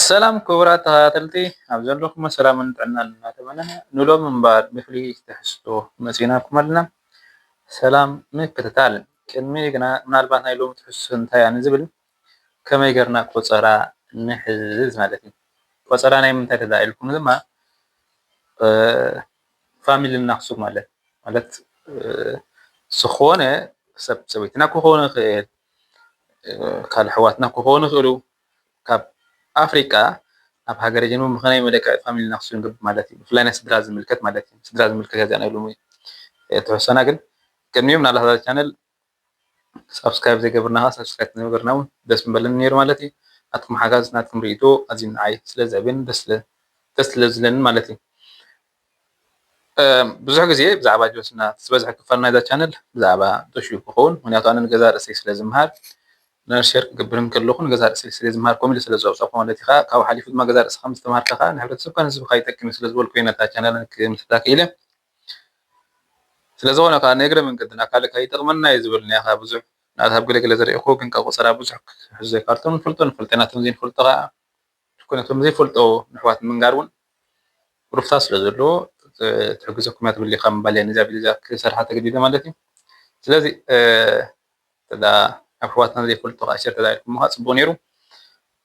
ሰላም ክቡራት ተኸታተልቲ ኣብ ዘለኹም ሰላምን ጥዕናን እናተመነነ ንሎም እምበር ብፍሉይ ትሕዝቶ መፂናኩም ኣለና። ሰላም ምክትታል ቅድሚ ግና ምናልባት ናይ ሎሚ ትሕዝቶ እንታይ እያ ንዝብል ከመይ ጌርና ቆፀራ ንሕዝ ማለት እዩ። ቆፀራ ናይ ምንታይ ተዛኢልኩም ድማ ፋሚሊ እናክሱም ማለት ዝኾነ ሰብ ሰበይትና ክኾኑ ይኽእል ካልእ ኣሕዋትና ክኾኑ ይኽእሉ ካብ ኣፍሪቃ ኣብ ሃገረ ጀርመን ብኸመይ መደቀ ፋሚሊ ናክሱ ንግብ ማለት እዩ። ብፍላይ ናይ ስድራ ዝምልከት ማለት እዩ። ስድራ ዝምልከት እያ ናይ ሎሚ ትሕዝቶና ግን ቅድሚኡ ምናልባት ኣብ ቻነል ሰብስክራይብ ዘይገበርና ኸ ሰብስክራይብ ዝገበርና እውን ደስ ምበለኒ ነይሩ ማለት እዩ። ናትኩም ሓጋዝ ናትኩም ርእይቶ ኣዝዩ ንዓይ ስለ ዝዕብየኒ ደስ ስለ ዝብለኒ ማለት እዩ። ብዙሕ ግዜ ብዛዕባ ጆስና ዝበዝሐ ክፋል ናይዛ ቻነል ብዛዕባ ጦሽዩ ክኸውን ምክንያቱ ኣነ ንገዛ ርእሰይ ስለ ዝምሃር ነርሸር ክገብር ከለኹ ገዛ ርእሰይ ስለ ዝምሃር ከምኡ ኢለ ስለ ዘብፀኹ ማለት ኢኻ ካብኡ ሓሊፉ ድማ ገዛ ርእስኻ ምስ ተምሃርካ ከዓ ንሕብረተሰብካ ንህዝብካ ይጠቅም ስለ ዝበልኩ እየ ነታ ቻነል ክምስርታ ክኢለ ስለዝኾነ ከዓ ንእግረ መንገድና ካልእ ከይጠቕመና እዩ ዝብል ኒኻ ብዙሕ ንኣታት ገለገለ ዘርእይኹ ግን ካብ ቆፀራ ብዙሕ ክሕዞ ይካልቶም ንፈልጦ ንፈልጦ ናቶም ዘይንፈልጦ ከዓ ኮነቶም ዘይፈልጦ ንሕዋት ምንጋር እውን ሩፍታት ስለ ዘለዎ ትሕግዘኩም እያ ትብል ኢኻ ምባል እያ ነዚኣ ቪድዮ ክሰርሓ ተገዲደ ማለት እዩ። ስለዚ ኣብ ኣሕዋትና ዘይፈልጦ ከዓ ሸር ተዛኢልኩም ምዃን ፅቡቅ ነይሩ።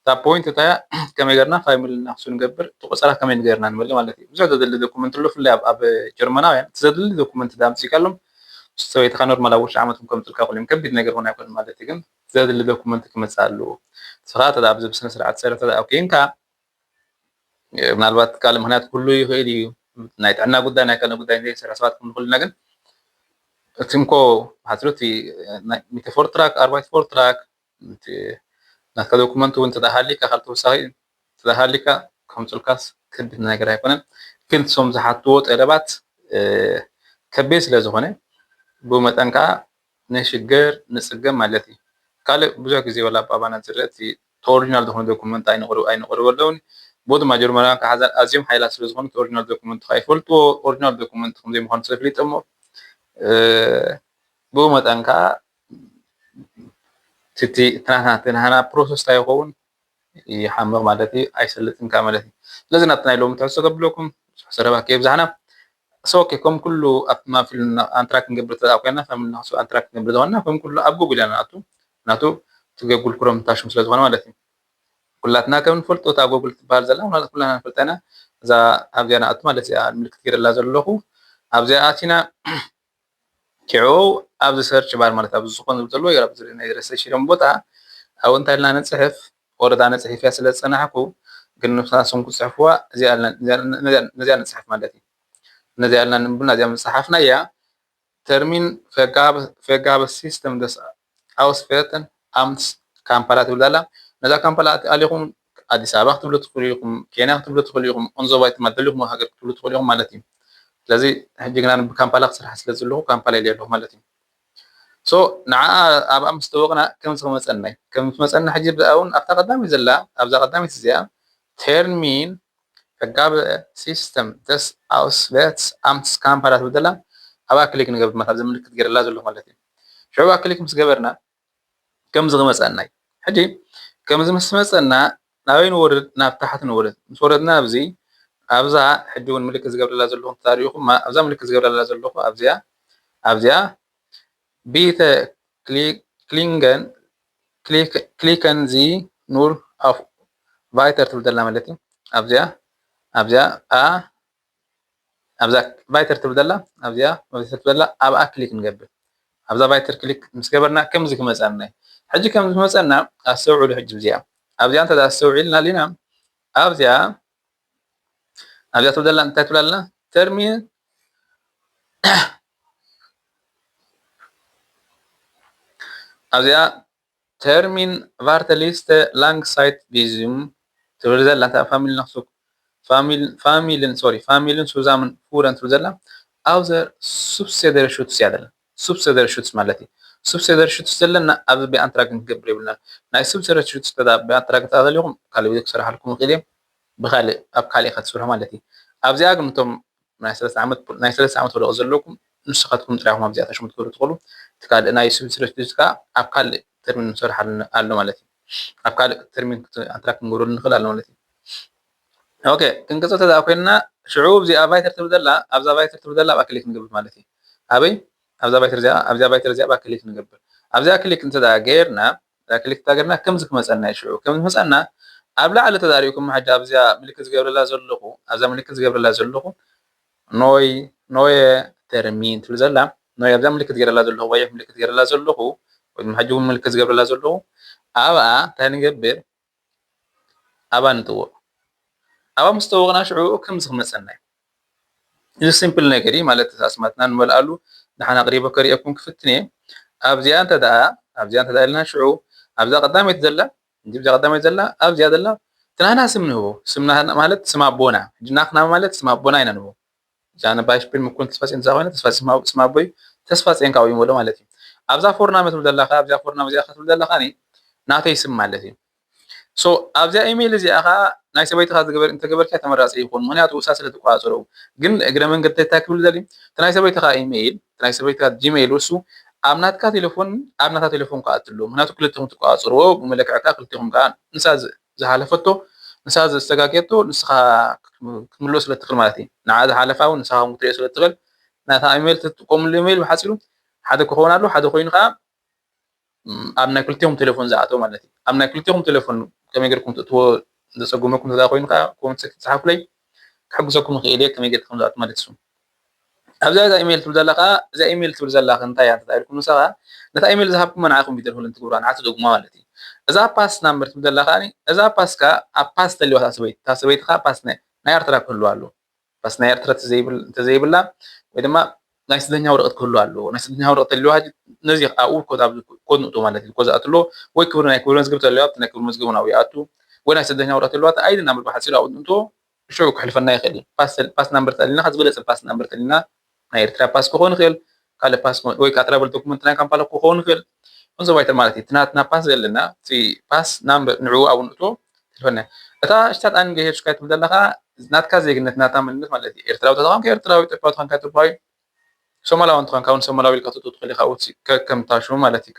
እታ ፖይንት እንታይ እያ ከመይ ጌርና ፋሚሊ ናክሱ ንገብር እቲ ቆፀራ ከመይ ጌርና ንበል ማለት እዩ። ብዙሕ ዘድሊ ዶኩመንት ኣሎ ብፍላይ ኣብ ጀርመናውያን እቲ ዘድሊ ዶኩመንት ዳምፂካሎም ምስ ሰበይትካ ኖርማል ኣብ ውሽጢ ዓመትኩም ከምፅልካ ይኽእሉ እዮም ከቢድ ነገር እውን ኣይኮነን ማለት እዩ። ግን ዘድሊ ዶኩመንት ክመፅእ ኣለዎ ንስኻ ኣብዚ ብስነ ስርዓት ሰር ኣብ ኮይንካ ምናልባት ካልእ ምክንያት ክህሉ ይኽእል እዩ ናይ ጥዕና ጉዳይ ናይ ካልእ ጉዳይ ዘይሰርሕ ሰባት ክንኽእል ኢና ግን እቲ እንኮ ሓፂሩ እቲ ሚተ ፎር ትራክ ኣርባዕተ ፎር ትራክ ናትካ ዶኩመንት እውን ተተሃሊካ ካልእ ተወሳኺ ተተሃሊካ ከምፅልካስ ከቢድ ነገር ኣይኮነን። ግን እሶም ዝሓትዎ ጠለባት ከቢድ ስለ ዝኾነ ብኡ መጠን ከዓ ንሽግር ንፅገም ማለት እዩ። ካልእ ብዙሕ ግዜ ወላ ኣባባና ዝርአ እቲ ኦሪጂናል ዝኾነ ዶኩመንት ኣይነቕርቡ ኣለውኒ ብኡ ድማ ጀርመናውያን ከዓ ኣዝዮም ሓይላት ስለ ዝኾኑ ኦሪጂናል ዶኩመንት ከዓ ይፈልጥዎ ኦሪጂናል ዶኩመንት ከምዘይ ምዃኑ ስለፍሊጥ እሞ ብኡ መጠን ከዓ እቲ ናትና ፕሮሰስ እንታይ ይኸውን ይሓምቕ ማለት እዩ ኣይሰልጥን ከዓ ማለት እዩ። ስለዚ ናብቲ ናይ ሎሚ ትሕዝቶ ከብለኩም ሰረባ ከየብዛሕና ሶኬ ከም ኩሉ ኣብ ማፊል ኣንትራክ ክንገብር ተኣ ኮይና ፋሚሊ ናክሱ ኣንትራክ ክንገብር ዝኾንና ከም ኩሉ ኣብ ጉግል ኢና ናቱ እቲ ጎግል ክሮም ታሽሙ ስለ ዝኾነ ማለት እዩ። ኩላትና ከም ንፈልጦ እታ ጎግል ትበሃል ዘላ ማለት ኩላና ንፈልጣ ኢና እዛ ኣብዚኣ ንኣቱ ማለት እዚኣ ምልክት ገይረላ ዘለኹ ኣብዚኣ ኣቲና ኪዑ ኣብዚ ሰርች ባር ማለት ኣብዚ ዝኾነ ዘለዎ ናይ ረሰርች ቦታ ኣብኡ እንታይ ኢልና ነፅሕፍ ወረዳ ነፅሒፍ እያ ስለ ዝፀናሕኩ ግን ንሳቶም ክፅሕፍዋ ነዚኣ ነፅሕፍ ማለት እዩ። ነዚኣ ኢልና ንብልና እዚኣ መፅሓፍና እያ ተርሚን ፈጋበ ሲስተም ደስ ኣውስፌተን ኣምስ ካምፓላ ትብል ዘላ ነዛ ካምፓላ ኣሊኹም ኣዲስ ኣበባ ክትብሉ ትኽእሉ ኢኹም ኬንያ ክትብሉ ትኽእሉ ኢኹም ኦንዞባይት ደልኹም ሃገር ክትብሉ ትኽእሉ ኢኹም ማለት እዩ። ስለዚ ሕጂ ግና ብካምፓላ ክስራሕ ስለ ዘለኹ ካምፓላ ኢለ ኣለኹ ማለት እዩ። ሶ ንዓ ኣብኣ ምስ ተወቕና ከምዚ ክመፀና እዩ ከም ትመፀና ሕጂ እውን ኣብታ ቀዳሚት ዘላ ኣብዛ ቀዳሚት እዚኣ ተርሚን ፈጋበ ሲስተም ደስ ኣውስቤት ኣምስ ካምፓላ ትብል ዘላ ኣብኣ ክሊክ ንገብር ማለት ኣብዚ ምልክት ገይረላ ዘለኹ ማለት እዩ። ሽዑ ኣብኣ ክሊክ ምስ ገበርና ከምዚ ክመፀና እዩ። ሕጂ ከምዚ ምስ መፀና ናበይ ንወርድ ናብ ታሕቲ ንወርድ ምስ ወረድና ኣብዚ ኣብዛ ሕጂ እውን ምልክት ዝገብረላ ዘለኹ ታሪኹም ኣብዛ ምልክት ዝገብረላ ዘለኹ ኣብዚኣ ቢተ ክሊከን ዚ ኑር ኣፍ ቫይተር ትብል ዘላ ማለት እዩ። ኣብዚኣ ቫይተር ትብል ዘላ ኣብዚኣ ትብል ዘላ ኣብኣ ክሊክ ንገብር ኣብዛ ቫይተር ክሊክ ምስ ገበርና ከምዚ ክመፀና እዩ። ሕጂ ከምዚ ክመፀና ኣስተውዕሉ ሕጂ እዚኣ ኣብዚኣ እንተ ኣስተውዒልና ሊና ኣብዚኣ ትብል ዘላ እንታይ ትብል ኣለና ተርሚን ኣብዚኣ ተርሚን ቫርተሊስተ ላንግ ሳይት ቪዝም ትብል ዘላ እንታይ ፋሚሊ ናክሱ ፋሚልን ሱዛምን ፉረን ትብል ዘላ ኣውዘር ሱብሴደር ሹትስ እያ ዘላ ሱብሴደር ሹትስ ማለት እዩ። ሱብሴደር ሹትስ ዘለና ኣብዚ ብኣንትራክ ክንገብር የብልና ናይ ሱብሴደር ሹትስ ብኣንትራክ ተዘሊኹም ካልእ ቪድዮ ክሰርሓልኩም ይኽእል እየ ብካልእ ኣብ ካሊእ ኢኻ ትሰርሑ ማለት እዩ። ኣብዚኣ ግን እቶም ናይ 3 ዓመት ወለቕ ዘለኩም ንስኻትኩም ጥራይኹም ኣብዚኣ ተሽሙ ትገብሩ ትኽእሉ እቲ ካልእ ናይ ሱብሴደር ሹትስ ከዓ ኣብ ካልእ ተርሚን ንሰርሕ ኣሎ ማለት እዩ። ኣብ ካልእ ተርሚን ኣንትራክ ክንገብረሉ ንኽእል ኣሎ ማለት እዩ። اوكي كنقص تدا كنا شعوب زي افايتر تبدلا ابزا فايتر تبدلا باكليك نقبل مالتي ابي ابزا فايتر زي باكليك نقبل ابزا كليك انت دا غيرنا كليك تاغرنا كم زك مسنا شعوب كم مسنا ابلا على تداريكم حاجه ابزا ملك زغبر لا زلخو ابزا ملك زغبر لا زلخو نوي ترمين تبدلا نوي ابزا ملك زغبر لا زلخو وي ملك زغبر لا زلخو ومحجو ملك زغبر لا زلخو ابا تنغبر ابا نتو ابا مستوغنا شعوب كم زك مسنا እዚ ሲምፕል ነገሪ ማለት ኣስማትና ንመልኣሉ ንሓና ቅሪበ ከሪአኩም ክፍትኒ ኣብዚኣ እንተ ደኣ ኢልና ሽዑ ኣብዛ ቀዳመይቲ ዘላ እዛ ቀዳመይቲ ዘላ ኣብዚኣ ዘላ ትናና ስም ንህቦ ስምና ማለት ስም ኣቦና ናትና ማለት ስም ኣቦና ኢና ንህቦ ጃነ ባይሽፒል ምኩን ተስፋጽን ዛ ኮይነ ተስፋጽ ስም ኣቦይ ተስፋጽን ካው ይሞሎ ማለት እዩ ኣብዛ ፎርናመት ዘላኻ ኣብዛ ፎርናመት እዚኣ ክትብል ዘለኻኒ ናተይ ስም ማለት እዩ ሶ ኣብዛ ኢሜይል እዚኣ ኸ ናይ ሰበይትኻ ዝገበር እንተገበርካ ተመራፂ ይኹን ምክንያቱ እሳ ስለ ተቋፅሮ ግን እግረ መንገዲ እንታይ ክብል ዘሊ ናይ ሰበይትኻ ኢሜይል ናይ ሰበይትኻ ጂሜይል እሱ ኣብ ናትካ ቴሌፎን ኣብ ናታ ቴሌፎን ከኣትሉ ምክንያቱ ክልቲኹም ትቋፅርዎ ብመለክዕካ ክልቲኹም ከዓ ንሳ ዝሃለፈቶ ንሳ ዝተጋገየቶ ንስኻ ክትምልኦ ስለ ትኽእል ማለት እዩ ንዓ ዝሃለፋ እውን ንስኻ ክትሪኦ ስለ ትኽእል ናታ ኢሜይል ትጥቀምሉ ኢሜይል ብሓፂሩ ሓደ ክኸውን ኣሎ ሓደ ኮይኑ ከዓ ኣብ ናይ ክልቲኹም ቴሌፎን ዝኣተው ማለት እዩ ኣብ ናይ ክልቲኹም ቴሌፎን ከመይ ጌርኩም ትእትዎ ዘፀጉመኩም ተዳ ኮይኑ ከዓ ኮመንት ትፅሓፉለይ ክሕግዘኩም ንኽእል እየ ከመይ ጌርኩም ዝኣቱ ማለት እዩ ኣብዛ እዛ ኢሜይል ትብል ዘለኻ እዛ ኢሜይል ትብል ዘለኻ እንታይ እያ ተታኢልኩም ንስኻ ነታ ኢሜይል ዝሃብኩም መን ዓኹም ቢደር ሁለን ትግብራ ንዓቲ ደጉማ ማለት እዩ እዛ ፓስ ናምበር ትብል ዘለኻ እዛ ፓስካ ኣብ ፓስ ተልዋ እታ ሰበይትኻ ፓስ ናይ ኤርትራ ክህልዋ ኣለዎ ፓስ ናይ ኤርትራ እንተዘይብላ ወይ ድማ ናይ ስደተኛ ወረቐት ክህልዋ ኣለዎ ናይ ስደተኛ ወረቐት ተልዋ ነዚ ኣብኡ ኮድ ንእቶ ማለት እዩ ኮድ ዝኣትሎ ወይ ክብሪ ናይ ክብሪ መዝገብ ተልዋ ናይ ክብሪ መዝገብ ናብኡ ይኣቱ ወይ ናይ ስደተኛ ወረቐት ተልዋ ኣይድ ናምበር ብሓፂሩ ኣብኡ ንእቶ ሽዑ ክሕልፈና ይኽእል ፓስ ናምበር ተሊና ዝበለፀ ፓስ ናምበር ተሊና ናይ ኤርትራ ፓስ ክኸውን ይኽእል ካልእ ፓስ ወይ ከዓ ትራቨል ዶኩመንት ናይ ካምፓላ ክኸውን ይኽእል እንዞ ባይተር ማለት እዩ ትናትና ፓስ ዘለና እቲ ፓስ ናምበር ንዕኡ ኣብኡ ንእቶ ትሕልፈና እታ ሽታት ኣንገሄድሽካ ትብል ዘለኻ ናትካ ዜግነት ናታ መንነት ማለት እዩ ኤርትራዊ ተተኻንካ ኤርትራዊ ኢትዮጵያዊ ተኻንካ ኢትዮጵያዊ ሶማላዊ እንትኾንካ እውን ሶማላዊ ኢልካ ትእትው ትኽእል ኢኻ ከከምታ ሽሙ ማለት እዩ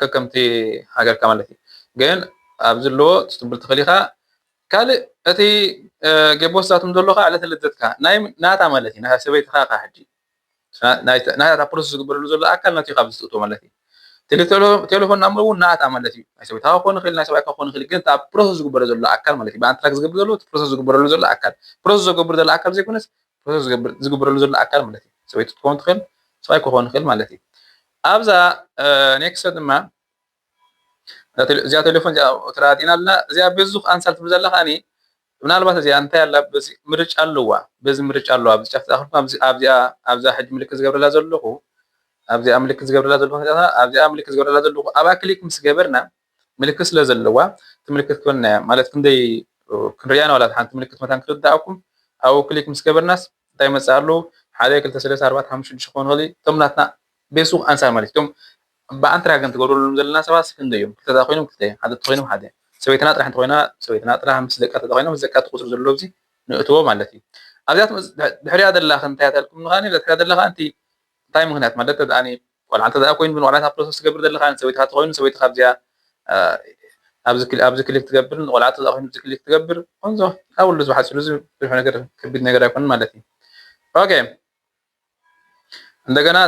ከከምቲ ሃገርካ ማለት እዩ ግን ኣብ ዘለዎ ትብል ትኽእል ኢኻ ካልእ እቲ ገቦስታቱም ዘሎ ከዓ ዕለተ ልደትካ ናታ ማለት እዩ ናይ ሰበይትኻ ካ ሕጂ ናታ ፕሮሰስ ዝግበረሉ ዘሎ ኣካል ናትዩ ካብ ዝትእቶ ማለት እዩ ቴሌፎን ናምበር እውን ናታ ማለት እዩ ናይ ሰበይትኻ ክኾን ይኽእል ናይ ሰብኣይካ ክኾን ይኽእል ግን እቲ ኣብ ፕሮሰስ ዝግበረ ዘሎ ኣካል ማለት እዩ ብኣንትራክ ዝገብር ዘሎ ፕሮሰስ ዝግበረሉ ዘሎ ኣካል ፕሮሰስ ዝገብር ዘሎ ኣካል ዘይኮነስ ፕሮሰስ ዝግበረሉ ዘሎ ኣካል ማለት እዩ ሰበይቲ ክኸውን ትኽእል ሰብኣይ ክኸውን ይኽእል ማለት እዩ ኣብዛ ኔክስት ድማ እዚኣ ቴሌፎን እዚኣ ተራዲና ኣለና እዚኣ ቤዙኽ ኣንሳር ትብል ዘለኻኒ ምናልባት እዚኣ እንታይ ኣላ በዚ ምርጫ ኣለዋ በዚ ምርጫ ኣለዋ ኣብዚ ጫፍ ተኣኽልኩም ኣብዛ ሕጂ ምልክት ዝገብረላ ዘለኹ ኣብዚኣ ምልክት ዝገብረላ ዘለኹ ኣብዚኣ ምልክት ዝገብረላ ዘለኹ ኣብኣ ክሊክ ምስ ገበርና ምልክት ስለ ዘለዋ እቲ ምልክት ክበልና እያ ማለት ክንደይ ክንሪያ ዋላ ሓንቲ ምልክት መታን ክርዳእኩም ኣብኡ ክሊክ ምስ ገበርናስ እንታይ መፅእ ኣለዉ 1 2 3 4 5 6 ክኾኑ ይኽእል እቶም ናትና ቤሱኽ ኣንሳር ማለት እቶም ብኣንትራ ግን ትገብረሎም ዘለና ሰባት ክንደይ እዮም ክልተ ኮይኖም ክልተ ሓደ ኮይኖም ሓደ ሰበይትና ጥራሕ እንተኮይና ሰበይትና ጥራሕ ምስ ደቃ ተኮይና ምስ ደቃ ትቁፅር ዘሎ እዚ ንእትዎ ማለት እዩ ኣብዚኣ ድሕሪያ ዘለኻ እንታይ ታልኩም ንኻኒ ድሕሪያ ዘለኻ እንቲ እንታይ ምክንያት ማለት ተዳኒ ቆልዓ እንተ ኮይኑ ግን ቆልዓ ፕሮሰስ ትገብር ዘለኻ ሰበይትካ ተኮይኑ ሰበይትካ ኣብዚኣ ኣብዚ ክሊክ ትገብር ቆልዓ ተዳ ኮይኑ ኣብዚ ክሊክ ትገብር እንዞ ኣብሉ ዝሓፅሉ ብዙሕ ነገር ከቢድ ነገር ኣይኮነን ማለት እዩ ኦኬ እንደገና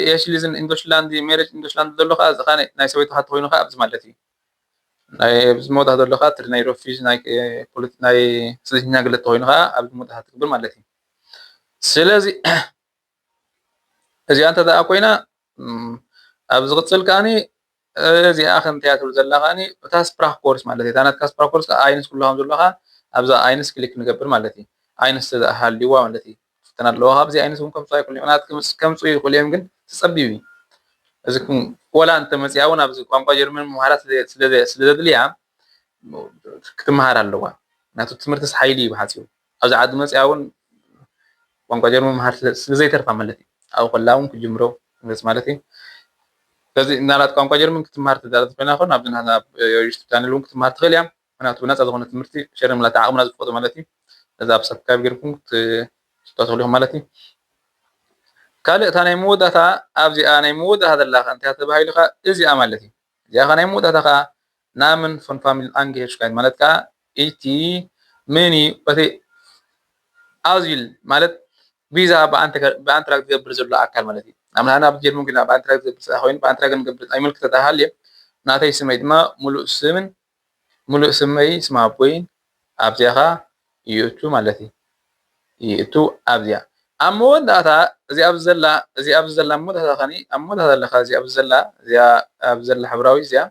የሽሊዝን ኢንዶሽላንድ ሜሬጅ ኢንዶሽላንድ ዘለኻ እዚኻ ናይ ሰበይትካ ተኮይኑ ከዓ ኣብዚ ማለት እዩ ናይ ኣብዚ መውጣት ዘለኻ ትሪ ናይ ሮፊዝ ናይ ስደተኛ ግለት ተኮይኑ ከዓ ኣብዚ መውጣት ትግብር ማለት እዩ ስለዚ እዚኣ እንተ ደኣ ኮይና ኣብ ዝቕፅል ከዓኒ እዚኣ ከምንታይ እያ ትብል ዘላ ከዓኒ እታ ስፕራክ ኮርስ ማለት እዩ እታ ናትካ ስፕራክ ኮርስ ኣይንስ ኩላቶም ዘለኻ ኣብዛ ኣይንስ ክሊክ ንገብር ማለት እዩ ኣይንስ ሃልይዋ ማለት እዩ ፍተና ኣለዋ ካብዚ ኣይንስ እውን ከምፅኡ ኣይክእሉ እዮም ከምፅኡ ይኽእሉ እዮም ግን ትፀቢብ እዩ እዚ ወላ እንተመፅያ እውን ኣብዚ ቋንቋ ጀርመን ምምሃራት ስለዘድልያ ክትመሃር ኣለዋ ናቱ ትምህርትስ ሓይሊ እዩ ብሓፂሩ ኣብዚ ዓዲ መፅያ እውን ቋንቋ ጀርመን ምምሃር ስለዘይተርፋ ማለት እዩ ኣብኡ ከላ እውን ክጅምሮ ማለት እዩ ስለዚ እናላት ቋንቋ ጀርመን ክትመሃር ትዳለት ኮይና ኾን ኣብዚ ዩቲዩብ እውን ክትመሃር ትኽእል እያ ምክንያቱ ብነፃ ዝኾነ ትምህርቲ ሸር ምላት ዓቕምና ዝፈቕዶ ማለት እዩ እዛ ኣብ ሰብስክራይብ ጌርኩም ክትተኽእሉ ኢኹም ማለት እዩ ካልእ እታ ናይ መወዳእታ ኣብዚኣ ናይ መወዳእታ ዘለኻ እንታይ ተባሂሉ ኸ እዚኣ ማለት እዩ እዚኣ ናይ መወዳእታ ኸ namen von Familienangehörigkeit ማለት ከዓ እቲ ምኒ በቲ ኣዝዩል ማለት ቪዛ ብኣንትራክ ዝገብር ዘሎ ኣካል ማለት እዩ ኣምናና ብጀርመን ግን ብኣንትራክ ዝገብር ኮይኑ ብኣንትራክ ንገብር ኣይምልክት ተሃልየ ናተይ ስመይ ድማ ሙሉእ ስመይ ስማ ቦይን ኣብዚኻ ይእቱ ማለት እዩ ይእቱ ኣብዚያ ኣብ መወዳእታ እዚ ኣብ ዘላ መወዳእታ ኸኒ ኣብ መወዳእታ ዘለኻ እዚ ኣብ ዘላ ሕብራዊ እዚኣ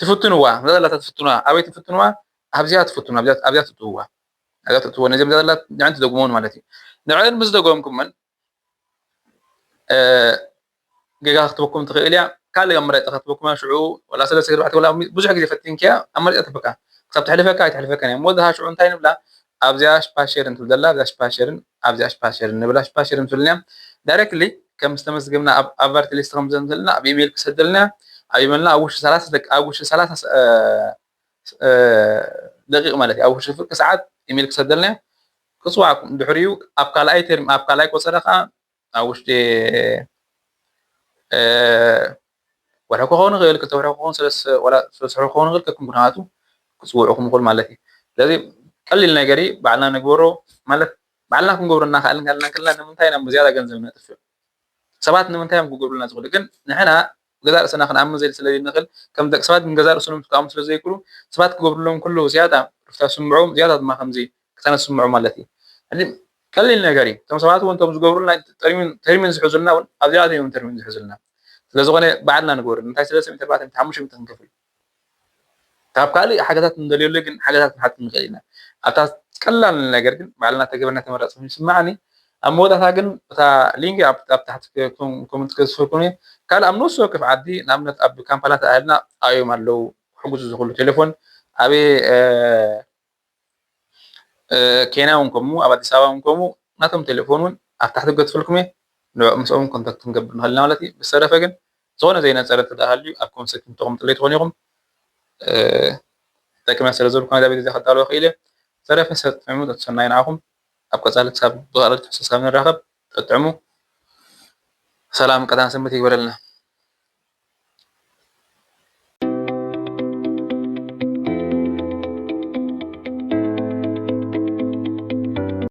ትፍትንዋ ዘላ ትፍትንዋ ኣበይ ትፍትንዋ ኣብዚያ ትፍትንዋ ኣብዚያ ትእትውዋ ኣብዚያ ትእትውዋ ነዚኦም ዘላ ንዕን ትደግሞን ማለት እዩ ንዕን ምስ ደገምኩመን ጌጋ ክትበኩም ትኽእል እያ ካልእ ኣመራፂ ክትበኩም ሽዑ ወላ ሰለስተ ኣርባዕተ ወላ ብዙሕ ግዜ ፈቲንኪያ ኣመራፂ ትበካ ክሳብ ትሕልፈካ ኣይትሕልፈካን እያ መወዳእታ ሽዑ እንታይ ንብላ ኣብዚያ ሽፓሸርን ትብል ዘላ ኣብዚያ ሽፓሸርን ኣብዚያ ሽፓሸርን ንብላ ሽፓሸርን ትብልኛ ዳይሬክትሊ ከም ዝተመስገምና ኣብ ቫርቲ ሊስት ከም ዘንዘልና ኣብ ኢሜል ክሰደልና ኣብ ኢሜልና ኣብ ውሽጢ 30 ደቂቕ ማለት እዩ ኣብ ውሽጢ ፍርቂ ሰዓት ኢሜል ክሰደልና ክፅዋዕኩም ድሕሪኡ ኣብ ካልኣይ ቆፀራ ከዓ ኣብ ውሽጢ ወርሒ ክኸውን ይኽእል ክልተ ወርሒ ክኸውን ወላ ሶስት ወርሒ ክኸውን ይኽእል ከክም ኩነታቱ ክፅውዑኩም ይኽእል ማለት እዩ ስለዚ ቀሊል ነገር እዩ ባዕልና ንግበሮ ማለት ባዕልና ክንገብሮ እናኽኣልን ከለና ንምንታይ ናብ ዝያዳ ገንዘብ ነጥፍዮ ሰባት ንምንታይ እዮም ክገብሩልና ዝኽእሉ ግን ንሕና ገዛ ርእስና ክንኣምን ስለዘይ ንኽእል ከም ደቂ ሰባት ገዛ ርእሶም ክተኣምኑ ስለዘይክእሉ ሰባት ክገብሩሎም ከለዉ ዝያዳ ርፍታ ስምዖም ዝያዳ ድማ ከምዚ ክተነስምዑ ማለት እዩ ሕጂ ቀሊል ነገር እዩ እቶም ሰባት እውን እቶም ዝገብሩልና ተርሚን ዝሕዙልና እውን ኣብ ዝያዳ እዮም ተርሚን ዝሕዙልና ስለዝኾነ ባዕልና ንገብሮ እንታይ 300 500 ክንከፍል ካብ ካልእ ሓገታት እንደልየሉ ግን ሓገታት ክንሓትት ንኽእል ኢና ኣብታ ቀላል ነገር ግን ባዕልና ተገበርና ተመራፂ ኮይኑ ይስማዓኒ ኣብ መወዳእታ ግን እታ ሊንክ ኣብ ታሕቲ ኮመንት ከስፍርኩም እየ ካልእ ኣብ ነፍሲ ወከፍ ዓዲ ንኣብነት ኣብ ካምፓላ ተኣህልና ኣብዮም ኣለዉ ክሕግዙ ዝኽእሉ ቴሌፎን ኣበይ ኬንያ እውን ከምኡ ኣብ ኣዲስ ኣበባ እውን ከምኡ ናቶም ቴሌፎን እውን ኣብ ታሕቲ ገትፈልኩም እየ ምስኦም ኮንታክት ክንገብር ንኽእል ኢና ማለት እዩ ብዝተረፈ ግን ዝኾነ ዘይነፀረ ተዳሃልዩ ኣብ ኮንሰፕት ተቐምጥለይ ትኾኑ ኢኹም ጠቅምያ ስለ ዘለኩ ናይዛ ቤት እዚኣ ከዳልዎ ክኢለ ዝተረፈ ሰጥዕሙ ተሰናይ ንዓኹም ኣብ ቀፃሊ ክሳብ ብቓልቲ ሕሶስ ካብ ንራኸብ ጠጥዕሙ ሰላም ቀዳን ሰንበት ይግበረልና